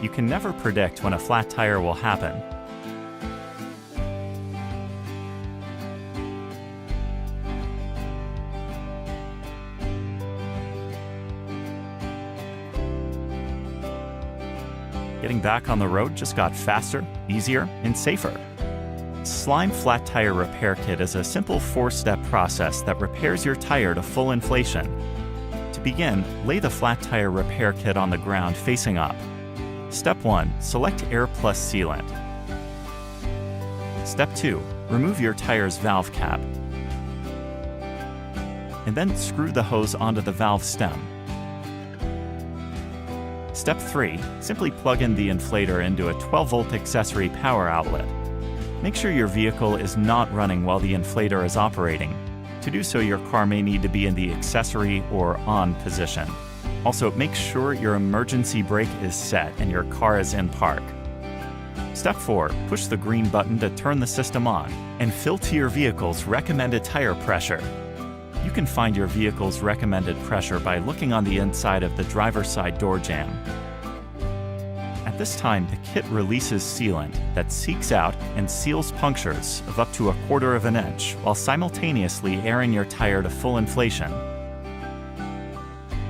you can never predict when a flat tire will happen. Getting back on the road just got faster, easier, and safer. Sealant Flat Tyre Repair Kit is a simple 4-step process that repairs your tire to full inflation. To begin, lay the flat tire repair kit on the ground facing up. Step 1. Select Air plus Sealant. Step 2. Remove your tire's valve cap. And then screw the hose onto the valve stem. Step 3. Simply plug in the inflator into a 12-volt accessory power outlet. Make sure your vehicle is not running while the inflator is operating. To do so, your car may need to be in the accessory or on position. Also, make sure your emergency brake is set and your car is in park. Step 4. Push the green button to turn the system on and fill to your vehicle's recommended tire pressure. You can find your vehicle's recommended pressure by looking on the inside of the driver's side door jamb. At this time, the kit releases sealant that seeks out and seals punctures of up to 1/4 of an inch while simultaneously airing your tire to full inflation.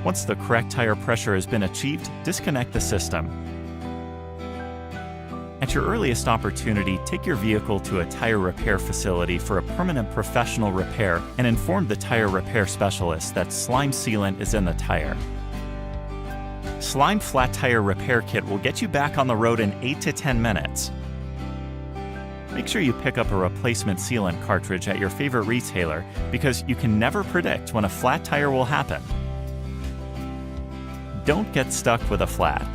Once the correct tire pressure has been achieved, disconnect the system. At your earliest opportunity, take your vehicle to a tire repair facility for a permanent professional repair and inform the tire repair specialist that slime sealant is in the tire. Sealant Flat Tyre Repair Kit will get you back on the road in 8 to 10 minutes. Make sure you pick up a replacement sealant cartridge at your favorite retailer because you can never predict when a flat tire will happen. Don't get stuck with a flat.